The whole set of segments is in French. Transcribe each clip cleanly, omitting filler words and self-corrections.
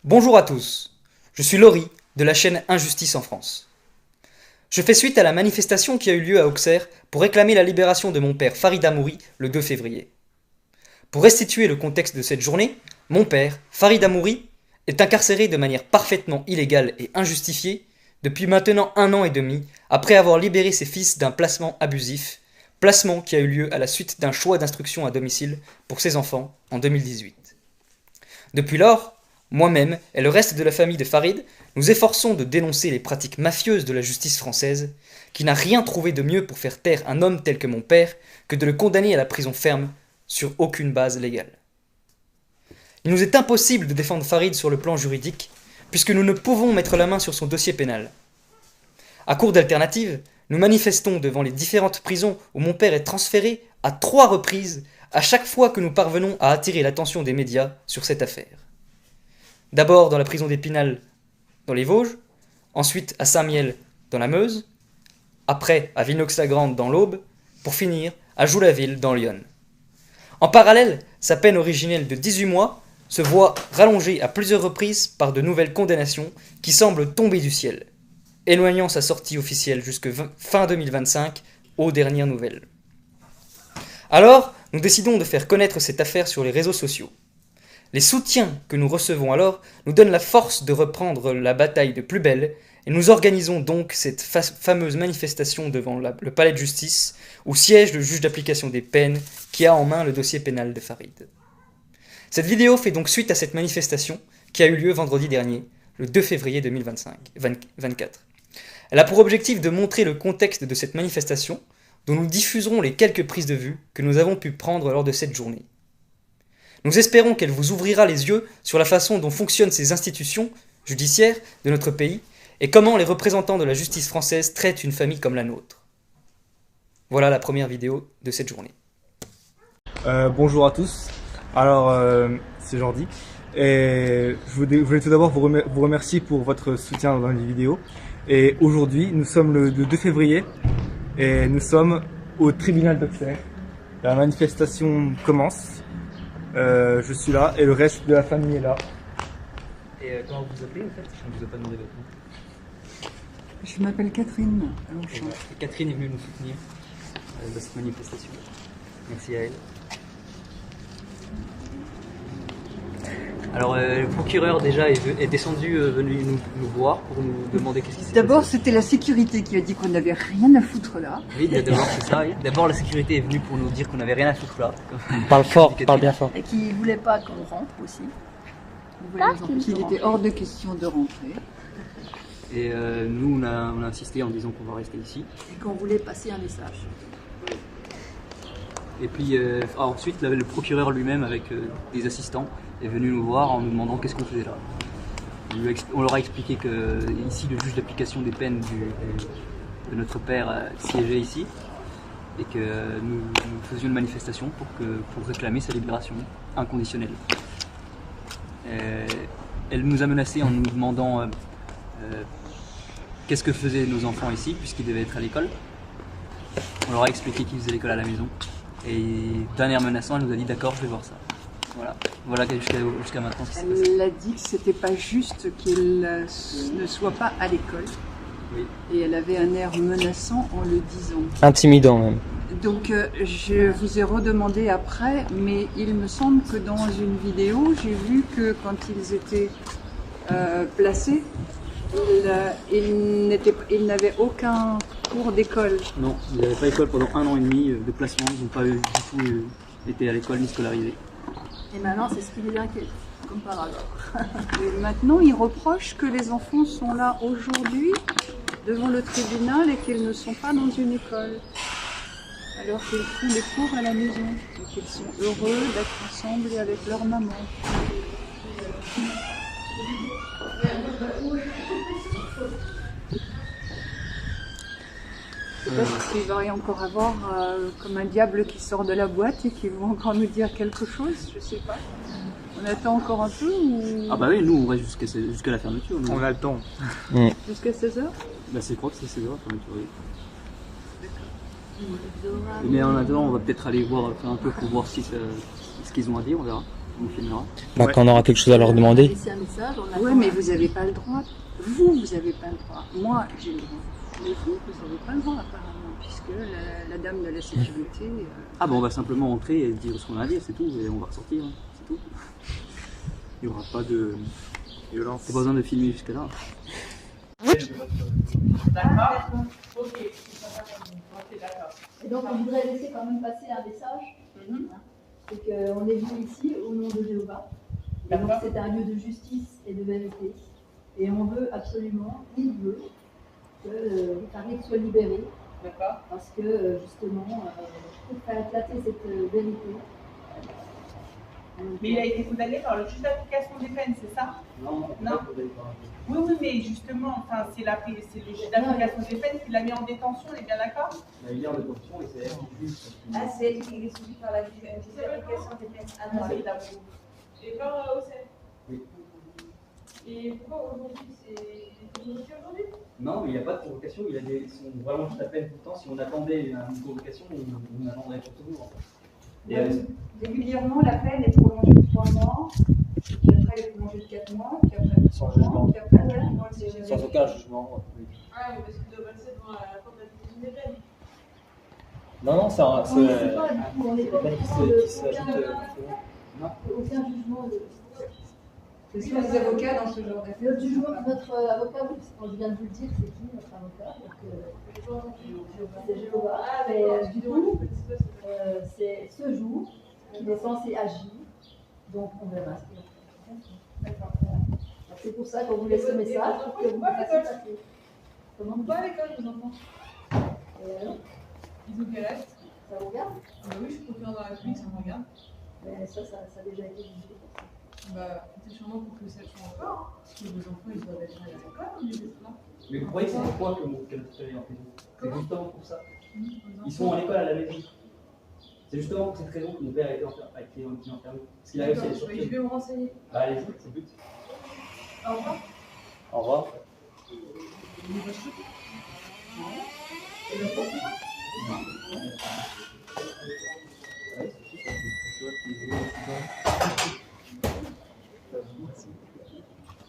Bonjour à tous, je suis Laurie de la chaîne Injustice en France. Je fais suite à la manifestation qui a eu lieu à Auxerre pour réclamer la libération de mon père Farid Amouri le 2 février. Pour restituer le contexte de cette journée, mon père, Farid Amouri, est incarcéré de manière parfaitement illégale et injustifiée depuis maintenant 1 an et demi après avoir libéré ses fils d'un placement abusif, placement qui a eu lieu à la suite d'un choix d'instruction à domicile pour ses enfants en 2018. Depuis lors, moi-même et le reste de la famille de Farid nous efforçons de dénoncer les pratiques mafieuses de la justice française, qui n'a rien trouvé de mieux pour faire taire un homme tel que mon père que de le condamner à la prison ferme sur aucune base légale. Il nous est impossible de défendre Farid sur le plan juridique, puisque nous ne pouvons mettre la main sur son dossier pénal. À court d'alternatives, nous manifestons devant les différentes prisons où mon père est transféré à 3 reprises à chaque fois que nous parvenons à attirer l'attention des médias sur cette affaire. D'abord dans la prison d'Épinal dans les Vosges, ensuite à Saint-Mihiel dans la Meuse, après à Villeneuve-la-Grande dans l'Aube, pour finir à Joux-la-Ville dans l'Yonne. En parallèle, sa peine originelle de 18 mois se voit rallongée à plusieurs reprises par de nouvelles condamnations qui semblent tomber du ciel, éloignant sa sortie officielle jusque fin 2025 aux dernières nouvelles. Alors, nous décidons de faire connaître cette affaire sur les réseaux sociaux. Les soutiens que nous recevons alors nous donnent la force de reprendre la bataille de plus belle et nous organisons donc cette fameuse manifestation devant le palais de justice où siège le juge d'application des peines qui a en main le dossier pénal de Farid. Cette vidéo fait donc suite à cette manifestation qui a eu lieu vendredi dernier, le 2 février 2024. Elle a pour objectif de montrer le contexte de cette manifestation dont nous diffuserons les quelques prises de vue que nous avons pu prendre lors de cette journée. Nous espérons qu'elle vous ouvrira les yeux sur la façon dont fonctionnent ces institutions judiciaires de notre pays et comment les représentants de la justice française traitent une famille comme la nôtre. Voilà la première vidéo de cette journée. Bonjour à tous, alors c'est Jordi et je voulais tout d'abord vous remercier pour votre soutien dans les vidéos. Et aujourd'hui nous sommes le 2 février et nous sommes au tribunal d'Auxerre. La manifestation commence. Je suis là et le reste de la famille est là. Et comment vous vous appelez en fait? On ne vous a pas demandé votre nom. Je m'appelle Catherine. Catherine est venue nous soutenir dans cette manifestation. Merci à elle. Alors le procureur déjà est descendu, venu nous voir pour nous demander qu'est-ce qui s'est passé. D'abord c'était la sécurité qui a dit qu'on n'avait rien à foutre là. Oui, d'abord c'est ça. Oui. D'abord la sécurité est venue pour nous dire qu'on n'avait rien à foutre là. Parle fort, parle bien fort. Et qu'il ne voulait pas qu'on rentre aussi. Qu'il était hors de question de rentrer. Et nous on a insisté en disant qu'on va rester ici. Et qu'on voulait passer un message. Et puis ensuite le procureur lui-même avec des assistants est venu nous voir en nous demandant qu'est-ce qu'on faisait là. On leur a expliqué que ici le juge d'application des peines de notre père siégeait ici et que nous faisions une manifestation pour réclamer sa libération inconditionnelle. Elle nous a menacés en nous demandant qu'est-ce que faisaient nos enfants ici puisqu'ils devaient être à l'école. On leur a expliqué qu'ils faisaient l'école à la maison. Et dernière menaçant, elle nous a dit d'accord, je vais voir ça. Voilà jusqu'à maintenant ce qui s'est passé. Elle a dit que c'était pas juste qu'il ne soit pas à l'école. Oui. Et elle avait un air menaçant en le disant. Intimidant même. Donc je vous ai redemandé après, mais il me semble que dans une vidéo, j'ai vu que quand ils étaient placés, ils n'avaient aucun cours d'école. Non, ils n'avaient pas école pendant 1 an et demi de placement, ils n'ont pas du tout été à l'école ni scolarisés. Et maintenant, c'est ce qui les inquiète, comme par hasard. Et maintenant, ils reprochent que les enfants sont là aujourd'hui, devant le tribunal, et qu'ils ne sont pas dans une école. Alors qu'ils font des cours à la maison, et qu'ils sont heureux d'être ensemble et avec leur maman. Peut-être qu'il va y encore avoir comme un diable qui sort de la boîte et qu'ils vont encore nous dire quelque chose, je sais pas. On attend encore un peu ou... Ah bah oui, nous on reste jusqu'à la fermeture. Nous. On a le temps. Jusqu'à 16h? Bah je crois que c'est 16h la fermeture, oui. Mais en attendant, on va peut-être aller voir un peu pour voir ce qu'ils ont à dire, on verra. on filmera. Bah, quand on aura quelque chose à leur demander. Laissez un message, oui, mais vous n'avez pas le droit. Vous n'avez pas le droit. Moi, j'ai le droit. Mais vous n'avez pas le droit, apparemment, puisque la dame de la sécurité... Ah bon, on va simplement entrer et dire ce qu'on a à dire, c'est tout, et on va ressortir, hein, c'est tout. Il n'y aura pas de violence. Pas besoin de filmer jusqu'à là. D'accord. Ok. D'accord. Et donc, on voudrait laisser quand même passer un message. C'est qu'on est venu ici au nom de Jéhovah. Et donc, c'est un lieu de justice et de vérité. Et on veut absolument, il veut, que Farid soit libéré. D'accord. Parce que, justement, pour faire éclater cette vérité. Mais il a été condamné par le juge d'application des peines, c'est ça? Non. Oui, oui, mais justement, enfin, c'est le juge d'application des peines qui l'a mis en détention, on est bien d'accord? Il est en détention et c'est elle qui juge. Ah, c'est elle qui est suivie par la juge d'application des peines. Ah non, c'est la boue. Et par Ocel. Oui. Et pourquoi aujourd'hui c'est aujourd'hui? Non, mais il n'y a pas de convocation, ils sont vraiment juste à peine tout le temps. Si on attendait une convocation, on attendrait pour toujours. En fait. Et régulièrement, la peine est prolongée de 3 mois, puis après elle est prolongée de 4 mois, puis après de 3 mois, puis après voilà, dans le CGV. sans aucun jugement. Oui. Ah oui, parce qu'il doit passer devant la cour d'application des peines. Non, c'est On ne sait pas du tout, on n'est pas au courant de aucun jugement. C'est sur les avocats dans ce genre d'affaires. Notre jugement, notre avocat, oui, parce qu'on vient de vous le dire, c'est qui notre avocat? C'est Jéhovah. Ah, Mais du coup, mais c'est ce jour qu'il est censé agir. Donc, on verra ce qu'il va faire. d'accord. Donc, c'est pour ça qu'on vous laisse ce message pour que vous fassiez passer. Comment Pas à l'école, vos enfants. alors, Ils ont quel âge? ça vous regarde? Bah oui, je suis procureur dans la République, ça me regarde. Mais ça a déjà été jugé. Bah, c'est sûrement pour que ça change encore. Parce que vos enfants, ils doivent être à l'école, au lieu d'être là. Mais vous croyez que c'est pourquoi que mon qu'elle est en prison? C'est justement pour ça. Ils sont à l'école à la maison. C'est justement pour cette raison que mon père a été enfermé. Parce qu'il a réussi à les Je sortir. vais me renseigner. Bah allez-y, c'est le but. Au revoir. Au revoir.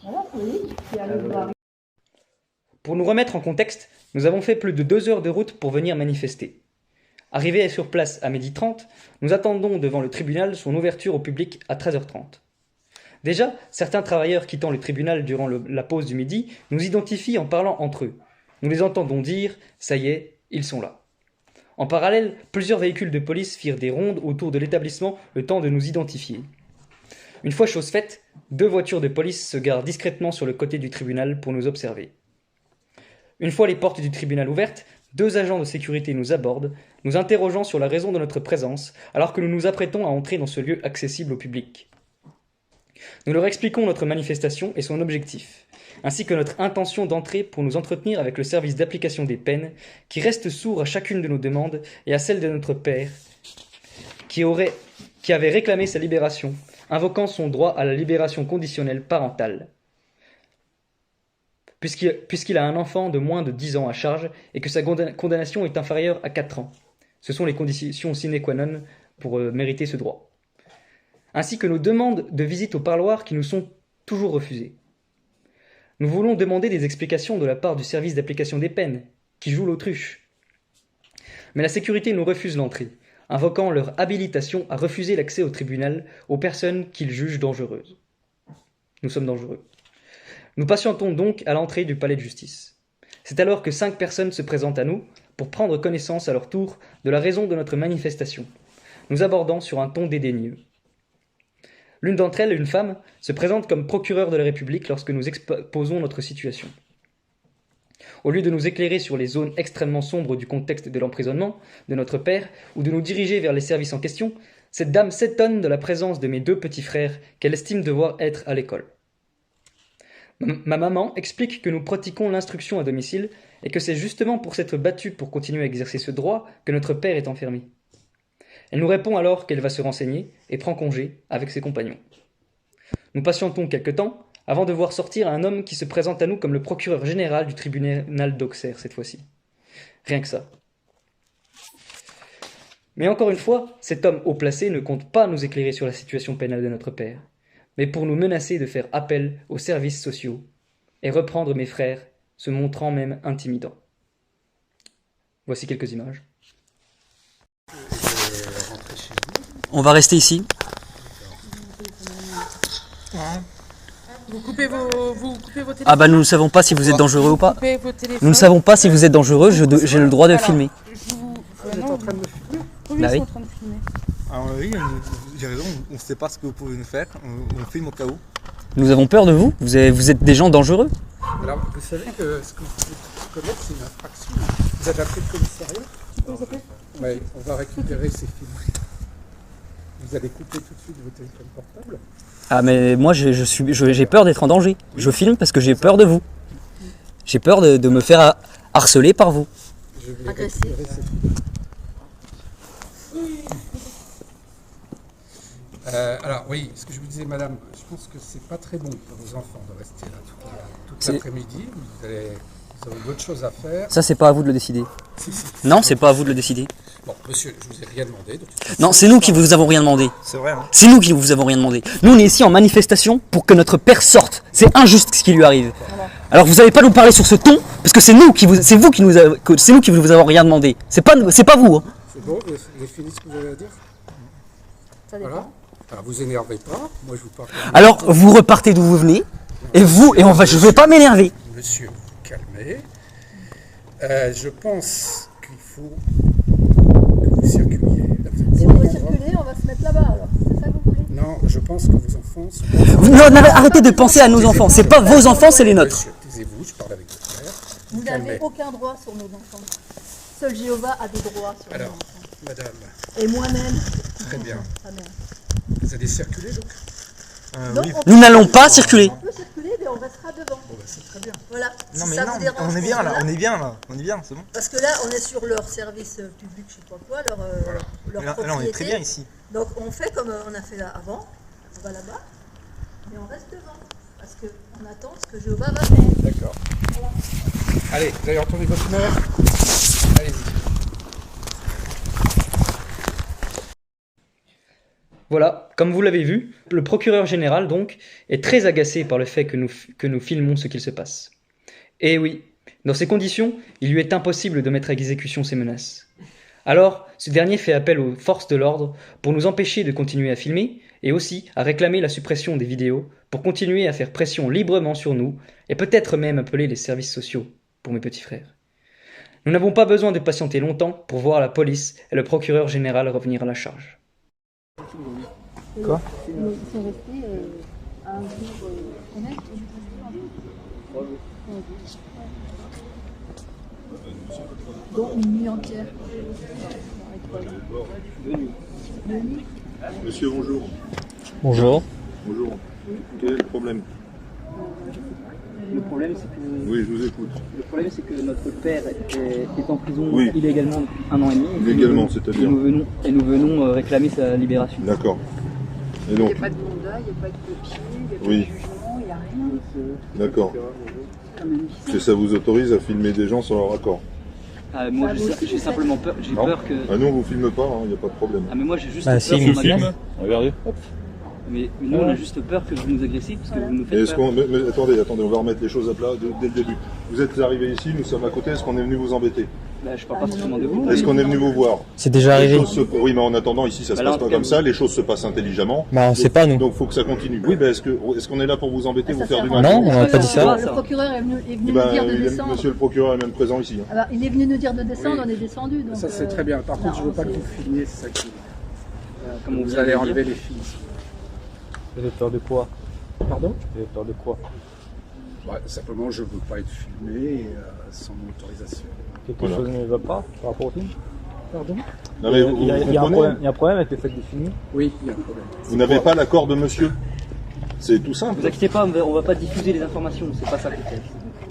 Voilà, oui, qui arrive à Pour nous remettre en contexte, nous avons fait plus de 2 heures de route pour venir manifester. Arrivés sur place à 12h30, nous attendons devant le tribunal son ouverture au public à 13h30. Déjà, certains travailleurs quittant le tribunal durant la pause du midi nous identifient en parlant entre eux. Nous les entendons dire « ça y est, ils sont là ». En parallèle, plusieurs véhicules de police firent des rondes autour de l'établissement le temps de nous identifier. Une fois chose faite, 2 voitures de police se garent discrètement sur le côté du tribunal pour nous observer. Une fois les portes du tribunal ouvertes, 2 agents de sécurité nous abordent, nous interrogeant sur la raison de notre présence, alors que nous nous apprêtons à entrer dans ce lieu accessible au public. Nous leur expliquons notre manifestation et son objectif, ainsi que notre intention d'entrer pour nous entretenir avec le service d'application des peines, qui reste sourd à chacune de nos demandes et à celle de notre père, qui avait réclamé sa libération, invoquant son droit à la libération conditionnelle parentale. Puisqu'il a un enfant de moins de 10 ans à charge et que sa condamnation est inférieure à 4 ans. Ce sont les conditions sine qua non pour mériter ce droit. Ainsi que nos demandes de visite au parloir qui nous sont toujours refusées. Nous voulons demander des explications de la part du service d'application des peines, qui joue l'autruche. Mais la sécurité nous refuse l'entrée, invoquant leur habilitation à refuser l'accès au tribunal aux personnes qu'ils jugent dangereuses. Nous sommes dangereux. Nous patientons donc à l'entrée du palais de justice. C'est alors que 5 personnes se présentent à nous pour prendre connaissance à leur tour de la raison de notre manifestation, nous abordant sur un ton dédaigneux. L'une d'entre elles, une femme, se présente comme procureure de la République lorsque nous exposons notre situation. Au lieu de nous éclairer sur les zones extrêmement sombres du contexte de l'emprisonnement de notre père ou de nous diriger vers les services en question, cette dame s'étonne de la présence de mes 2 petits frères qu'elle estime devoir être à l'école. Ma maman explique que nous pratiquons l'instruction à domicile et que c'est justement pour s'être battue pour continuer à exercer ce droit que notre père est enfermé. Elle nous répond alors qu'elle va se renseigner et prend congé avec ses compagnons. Nous patientons quelque temps avant de voir sortir un homme qui se présente à nous comme le procureur général du tribunal d'Auxerre cette fois-ci. Rien que ça. Mais encore une fois, cet homme haut placé ne compte pas nous éclairer sur la situation pénale de notre père, mais pour nous menacer de faire appel aux services sociaux et reprendre mes frères, se montrant même intimidant. Voici quelques images. On va rester ici. Vous coupez vos téléphones. Ah bah nous ne savons pas si vous êtes dangereux ou pas. Coupez vos téléphones. Nous ne savons pas si vous êtes dangereux, j'ai le droit de filmer. Vous êtes en train de me filmer? Oui, Bah ils oui. sont en train de filmer. Alors oui, j'ai raison, on ne sait pas ce que vous pouvez nous faire, on filme au cas où. Nous avons peur de vous, vous êtes des gens dangereux. Alors, vous savez que ce que vous pouvez commettre, c'est une infraction. Vous avez appelé le commissariat? Oui, on va récupérer ces films. Vous allez couper tout de suite vos téléphones portables. Ah mais moi j'ai peur d'être en danger. Je filme parce que j'ai peur de vous. J'ai peur de me faire harceler par vous. Je vais récupérer ces films. Alors oui, ce que je vous disais, madame, je pense que c'est pas très bon pour vos enfants de rester là toute l'après-midi. Vous avez d'autres choses à faire. Ça c'est pas à vous de le décider. Si. Non, c'est pas à vous de le décider. Bon, monsieur, je vous ai rien demandé. De toute façon. Non, c'est nous qui vous avons rien demandé. C'est vrai, hein. C'est nous qui vous avons rien demandé. Nous on est ici en manifestation pour que notre père sorte. C'est injuste ce qui lui arrive. Alors vous n'allez pas nous parler sur ce ton parce que c'est vous qui vous avons rien demandé. C'est pas vous. Hein. C'est bon, vous avez fini ce que vous avez à dire? Voilà. Alors vous énervez pas, moi je vous parle. Alors vous repartez d'où vous venez et je vais pas m'énerver. Monsieur, vous calmez. Je pense qu'il faut que vous circuliez. Si on veut circuler, on va se mettre là-bas alors. C'est ça que vous voulez? Non, je pense que vos enfants sont... Non, arrêtez de penser à nos enfants. C'est pas vos enfants, c'est les nôtres. Monsieur, taisez-vous, je parle avec votre père. Vous n'avez aucun droit sur nos enfants. Seul Jéhovah a des droits sur nos Alors, enfants. madame, Et moi-même. très bien. Sa mère. Vous allez circuler, donc? Donc, Oui. on Nous peut- n'allons pas circuler. On peut circuler, mais on restera devant. Bon, bah, c'est très bien. Voilà. Non Si mais ça non, vous dérange, on est bien là, voilà. on est bien là, on est bien, c'est bon. Parce que là, on est sur leur service public, je sais pas quoi, leur Là, propriété. on est très bien ici. Donc on fait comme on a fait là avant, on va là-bas, et on reste devant. Parce qu'on attend ce que Jéhovah va faire. D'accord. Allez, vous allez retourner votre mère. Allez-y. Voilà, comme vous l'avez vu, le procureur général donc est très agacé par le fait que nous filmons ce qu'il se passe. Et oui, dans ces conditions, il lui est impossible de mettre à exécution ces menaces. Alors, ce dernier fait appel aux forces de l'ordre pour nous empêcher de continuer à filmer et aussi à réclamer la suppression des vidéos pour continuer à faire pression librement sur nous et peut-être même appeler les services sociaux pour mes petits frères. Nous n'avons pas besoin de patienter longtemps pour voir la police et le procureur général revenir à la charge. Quoi? Ils sont restés un jour honnête. Donc une nuit entière. Monsieur, bonjour. Bonjour. Bonjour. Quel est le problème? Le problème, c'est que, Oui, je vous écoute. le problème, c'est que notre père est en prison Oui. illégalement depuis 1 an et demi. Illégalement, c'est-à-dire? Et nous venons réclamer sa libération. D'accord. Et Il donc, n'y a pas de mandat, il n'y a pas de papier, il n'y a pas Oui. de jugement, il n'y a rien. d'accord. C'est quand même bizarre. Que ça vous autorise à filmer des gens sans leur accord? Moi, Ah, vous aussi, j'ai vous simplement peur. J'ai Non. peur que. Ah non, on vous filme pas, il n'y a pas de problème. Ah, mais moi, j'ai juste Bah peur si, qu'on il m'agresse. filme. Regardez. Mais nous, on a juste peur que vous nous agressiez, parce que vous nous Et faites est-ce peur. mais attendez, on va remettre les choses à plat dès le début. Vous êtes arrivés ici, nous sommes à côté, est-ce qu'on est venu vous embêter? Bah, je parle pas forcément de vous. Est-ce qu'on est venu vous voir? C'est déjà Les arrivé. choses Oui, mais en attendant, ici, ça se Bah là, passe en pas tout cas, comme ça, les choses se passent intelligemment. Bah on sait pas nous. Donc, faut que ça continue. Oui, ben, est-ce qu'on est là pour vous embêter, vous Ça faire fait du un mal? Non, on n'a pas dit ça. Le procureur est venu Eh nous ben, dire de descendre. monsieur le procureur est même présent ici. hein. Ah bah, il est venu nous dire de descendre, Oui. on est descendu. Donc, Ça c'est très bien. Par contre, je veux pas que c'est- vous filmiez, c'est ça qui... Comme on Vous vient allez de enlever dire. les films. Vous avez peur de quoi? Pardon? Vous avez peur de quoi? Simplement, je veux pas être filmé sans mon autorisation. Quelque Voilà. chose ne va pas par rapport au film? Pardon? Non, mais vous, il y a vous il y a un comprenez problème, il y a un problème avec le fait de filmer. Oui, il y a un problème. Vous n'avez pas l'accord de monsieur. C'est tout simple. Vous inquiétez pas, on va pas diffuser les informations, c'est pas ça qu'on fait.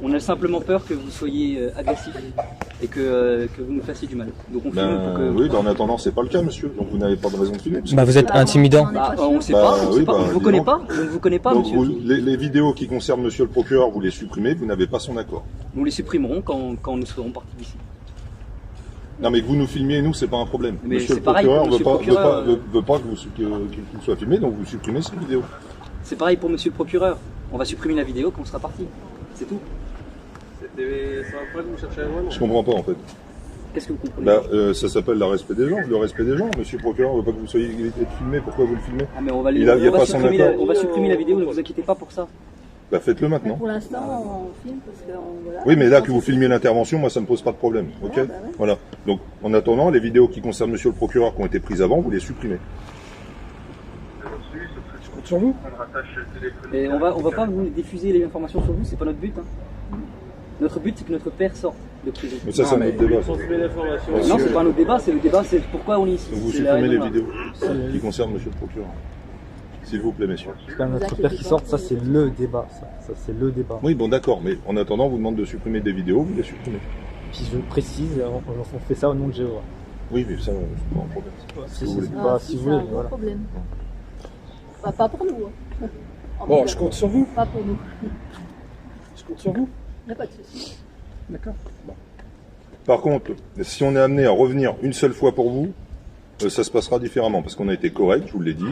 On a simplement peur que vous soyez agressif et que vous nous fassiez du mal. Donc on filme pour que. Oui, en attendant, c'est pas le cas, monsieur. Donc vous n'avez pas de raison de filmer. Bah vous êtes intimidant. Bah, on sait Bah, pas, on oui, sait pas, bah, on ne vous dis connaît donc. pas, on ne vous connaît pas, Donc monsieur. les vidéos qui concernent monsieur le procureur, vous les supprimez, vous n'avez pas son accord. Nous les supprimerons quand nous serons partis d'ici. Non, mais que vous nous filmiez, nous, c'est pas un problème. Mais Monsieur c'est le pareil procureur pour veut monsieur pas, le procureur, veut pas qu'il soit filmé, donc vous supprimez cette vidéo. C'est pareil pour monsieur le procureur. On va supprimer la vidéo quand on sera parti. C'est tout. C'est un problème que vous cherchez à voir. Je comprends pas, en fait. Qu'est-ce que vous comprenez? Bah, ça s'appelle le respect des gens. Le respect des gens. Monsieur le procureur veut pas que vous soyez filmé. Pourquoi vous le filmez? Ah, mais on va, Il a pas son accord. on va supprimer la vidéo, ne vous inquiétez pas pour ça. Bah, faites-le maintenant. Pour l'instant, on filme parce que voilà. Oui, mais là, que vous filmiez l'intervention, moi, ça me pose pas de problème. Ok? Ouais. Voilà. Donc, en attendant, les vidéos qui concernent monsieur le procureur qui ont été prises avant, vous les supprimez. Je compte sur vous. Et on va pas vous diffuser les informations sur vous, c'est pas notre but. Hein. Notre but, c'est que notre père sorte de prison. Mais ça, c'est un autre débat. Non, c'est pas un autre débat, c'est le débat, c'est pourquoi on est ici. Donc, vous C'est la supprimez les raison, vidéos qui concernent monsieur le procureur. S'il vous plaît, messieurs. C'est quand même notre père qui sort, ça c'est le débat. Ça c'est le débat. Oui, bon, d'accord, mais en attendant, on vous demande de supprimer des vidéos, vous les supprimez. Puis je précise, on fait ça au nom de Jéhovah. Oui, mais ça, c'est pas un problème. Si vous voulez. si vous C'est voulez, un gros voilà. problème. Pas pour nous. Hein. Bon, tout je cas, compte sur vous. Pas pour nous. Je compte sur vous. Il n'y a pas de souci. D'accord. Bon. Par contre, si on est amené à revenir une seule fois pour vous, ça se passera différemment, parce qu'on a été correct, je vous l'ai dit.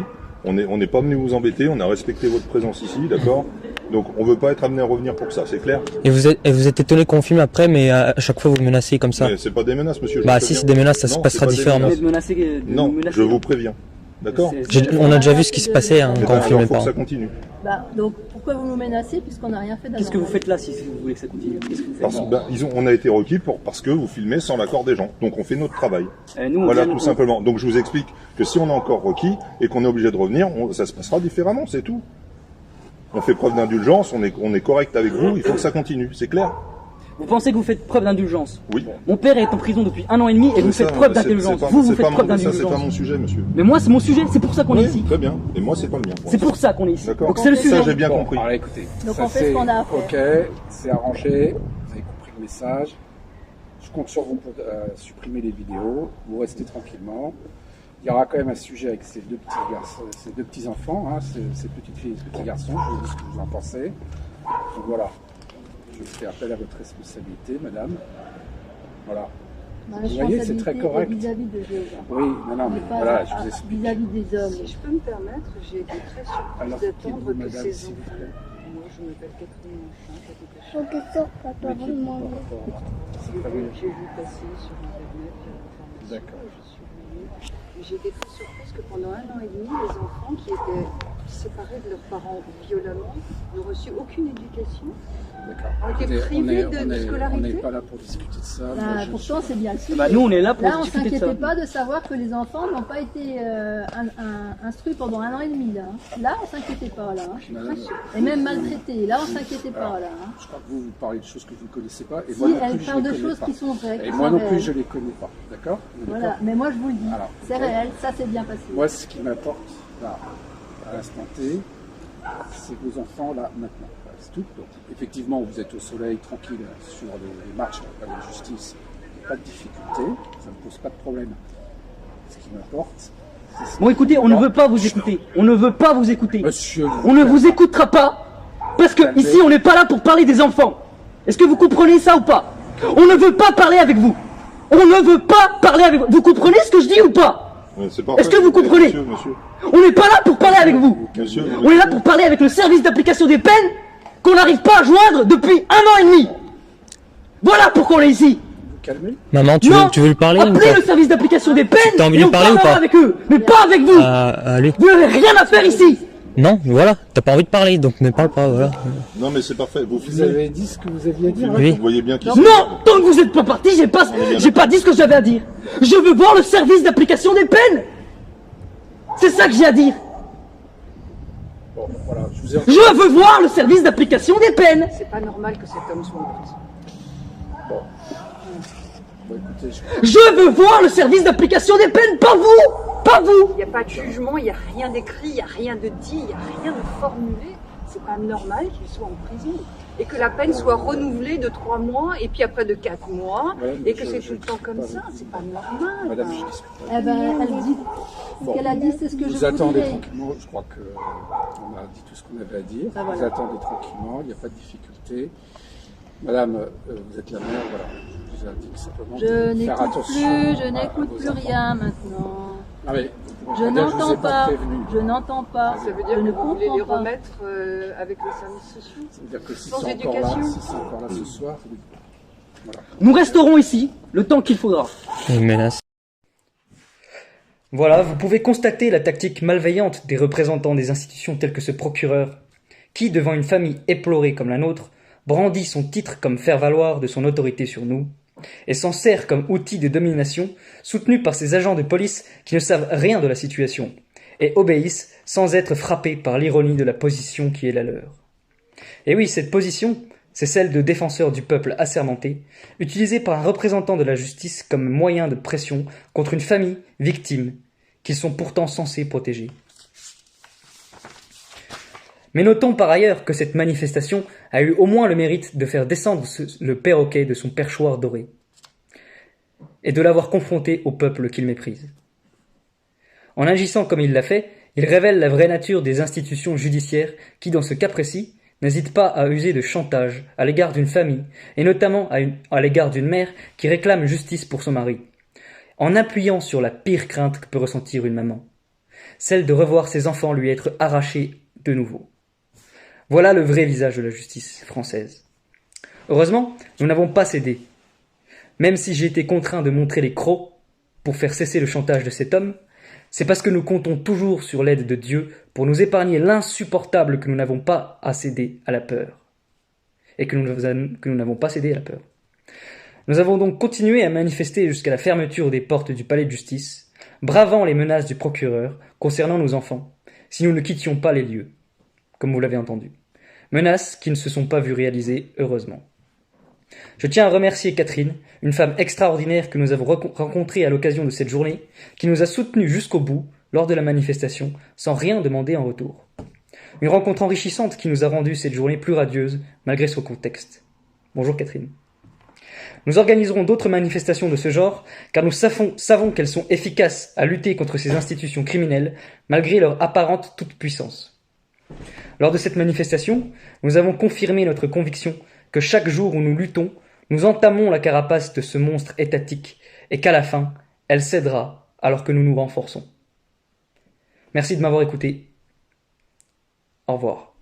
On n'est pas venu vous embêter, on a respecté votre présence ici, d'accord? Donc on veut pas être amené à revenir pour ça, c'est clair? Et vous êtes étonné qu'on filme après, mais à chaque fois vous menacez comme ça. Mais c'est pas des menaces, monsieur. Bah si c'est des menaces, ça se passera différemment. Non, je vous préviens. D'accord? On a déjà vu ce qui se passait hein, quand on filmait faut pas. que ça continue. Bah, donc pourquoi vous nous menacez puisqu'on n'a rien fait d'anormal? Qu'est-ce que vous faites là si vous voulez que ça continue? Qu'est-ce que vous faites? Parce, on a été requis parce que vous filmez sans l'accord des gens. Donc on fait notre travail. Nous, voilà tout simplement. Donc je vous explique que si on est encore requis et qu'on est obligé de revenir, ça se passera différemment, c'est tout. On fait preuve d'indulgence, on est correct avec vous, il faut que ça continue, c'est clair? Vous pensez que vous faites preuve d'indulgence? Oui. Mon père est en prison depuis 1 an et demi et vous faites preuve d'indulgence. Vous faites preuve d'indulgence. Ça, c'est pas mon sujet, monsieur. Mais moi, c'est mon sujet, c'est pour ça qu'on est ici. Très bien. Et moi, c'est pas le mien. C'est pour ça qu'on est ici. D'accord. Donc c'est le sujet. Ça, j'ai bien compris. Alors écoutez, donc ça, on fait ce qu'on a à faire. Ok, c'est arrangé, vous avez compris le message. Je compte sur vous pour supprimer les vidéos, vous restez tranquillement. Il y aura quand même un sujet avec ces deux petits garçons, ces deux petits enfants, hein, ces petites filles et ces petits garçons, je vous dis ce que vous en pensez. Donc voilà, je fais appel à votre responsabilité, madame. Voilà. Vous voyez, c'est très correct. Vis-à-vis de Jéhovah. Oui, non, mais voilà, je vous explique. Vis-à-vis des hommes. Si je peux me permettre, j'ai été très surprise Alors, d'attendre que madame, ces s'il vous enfants. plaît. Moi, je m'appelle Catherine Monchin, j'habite à Mais qui par rapport à- J'ai vu passer sur Internet l'information, D'accord. je suis venue. Mais j'ai été très surprise que pendant 1 an et demi, les enfants qui étaient séparés de leurs parents violemment n'ont reçu aucune éducation. D'accord. On était Écoutez, privés de on scolarité. n'est pas là pour discuter de ça. Là, Moi, je- pourtant, c'est bien le sujet. Bah, nous, on est là pour Là, on discuter de ça. s'inquiétait pas de savoir que les enfants n'ont pas été instruits pendant 1 an et demi. Là on s'inquiétait pas. Là, hein. Je suis très sûre. Et même maltraités. Là, on s'inquiétait pas. Là, hein. Je crois que vous parlez de choses que vous ne connaissez pas. Et Si, moi non elle plus, parle je de les connais choses pas. qui sont vraies. Et qui moi sont non plus, réelles. je ne les connais pas. D'accord? On est Voilà, d'accord. mais moi je vous le dis, Alors, c'est réel, ça c'est bien passé. Moi, ce qui m'importe, là, à l'instant T, c'est vos enfants, là, maintenant. Voilà, c'est tout. Donc, effectivement, vous êtes au soleil, tranquille, sur les marches à la palais de justice. Pas de difficulté, ça ne pose pas de problème. Ce qui m'importe, c'est ce Bon, écoutez, on ne veut pas vous écouter. On ne veut pas vous écouter. Monsieur, On ne vous écoutera pas. Parce que ici, on n'est pas là pour parler des enfants. Est-ce que vous comprenez ça ou pas? On ne veut pas parler avec vous. On ne veut pas parler avec vous. Vous comprenez ce que je dis ou pas? Ouais, c'est parfait. Est-ce que vous comprenez? Monsieur. On n'est pas là pour parler avec vous. Monsieur, On est là pour parler avec le service d'application des peines qu'on n'arrive pas à joindre depuis 1 an et demi. Voilà pourquoi on est ici. vous calmez. Maman, tu veux lui parler ou Appelez pas? le service d'application des peines T'as envie et de on lui parler ou parlera pas? avec eux, mais pas avec vous. Allez. Vous n'avez rien à faire ici. Non, voilà, t'as pas envie de parler, donc ne parle pas, voilà. Non, mais c'est parfait. Vous Vous filmez. avez dit ce que vous aviez à dire. Vous Oui. voyez bien qu'ils Non, tant que vous n'êtes pas parti, j'ai pas dit ce que j'avais à dire. Je veux voir le service d'application des peines. C'est ça que j'ai à dire. Bon, voilà, je vous ai... Je veux voir le service d'application des peines. C'est pas normal que cet homme soit en prison. Bon, écoutez, je... Je veux voir le service d'application des peines, pas vous. Pas vous. Il n'y a pas de jugement, il n'y a rien d'écrit, il n'y a rien de dit, il n'y a rien de formulé. C'est pas normal qu'il soit en prison. Et que la peine soit renouvelée de 3 mois et puis après de 4 mois. Ouais, mais Et que c'est tout le temps comme ça. C'est pas normal. Madame, je discute pas. Eh ben, elle dit, ce qu'elle a dit, c'est ce que je Vous attendez voulais. tranquillement, je crois que on a dit tout ce qu'on avait à dire. Ah, voilà. Vous attendez tranquillement, il n'y a pas de difficulté. Madame, vous êtes la mère, voilà. Je vous indique simplement Je de faire n'écoute attention plus, je à n'écoute vos plus enfants. rien maintenant. Ah, mais, Je c'est-à-dire que vous n'entends ai pas, prévenu. je n'entends pas, Ça veut dire je ne que vous voulez comprends les pas. remettre avec les services sociaux? C'est-à-dire que si Sans c'est encore là, éducation. si c'est encore là ce soir, voilà. Nous resterons ici le temps qu'il faudra. Une menace. Voilà, vous pouvez constater la tactique malveillante des représentants des institutions tels que ce procureur, qui, devant une famille éplorée comme la nôtre, brandit son titre comme faire-valoir de son autorité sur nous, et s'en sert comme outil de domination, soutenu par ces agents de police qui ne savent rien de la situation, et obéissent sans être frappés par l'ironie de la position qui est la leur. Et oui, cette position, c'est celle de défenseur du peuple assermenté, utilisée par un représentant de la justice comme moyen de pression contre une famille victime, qu'ils sont pourtant censés protéger. Mais notons par ailleurs que cette manifestation a eu au moins le mérite de faire descendre le perroquet de son perchoir doré, et de l'avoir confronté au peuple qu'il méprise. En agissant comme il l'a fait, il révèle la vraie nature des institutions judiciaires qui, dans ce cas précis, n'hésitent pas à user de chantage à l'égard d'une famille, et notamment à l'égard d'une mère qui réclame justice pour son mari, en appuyant sur la pire crainte que peut ressentir une maman, celle de revoir ses enfants lui être arrachés de nouveau. Voilà le vrai visage de la justice française. Heureusement, nous n'avons pas cédé. Même si j'ai été contraint de montrer les crocs pour faire cesser le chantage de cet homme, c'est parce que nous comptons toujours sur l'aide de Dieu pour nous épargner l'insupportable que nous n'avons pas à céder à la peur. Et que nous n'avons pas cédé à la peur. Nous avons donc continué à manifester jusqu'à la fermeture des portes du palais de justice, bravant les menaces du procureur concernant nos enfants, si nous ne quittions pas les lieux, comme vous l'avez entendu. Menaces qui ne se sont pas vues réaliser, heureusement. Je tiens à remercier Catherine, une femme extraordinaire que nous avons rencontrée à l'occasion de cette journée, qui nous a soutenus jusqu'au bout lors de la manifestation, sans rien demander en retour. Une rencontre enrichissante qui nous a rendu cette journée plus radieuse, malgré son contexte. Bonjour Catherine. Nous organiserons d'autres manifestations de ce genre, car nous savons qu'elles sont efficaces à lutter contre ces institutions criminelles, malgré leur apparente toute-puissance. Lors de cette manifestation, nous avons confirmé notre conviction que chaque jour où nous luttons, nous entamons la carapace de ce monstre étatique, et qu'à la fin, elle cédera alors que nous nous renforçons. Merci de m'avoir écouté. Au revoir.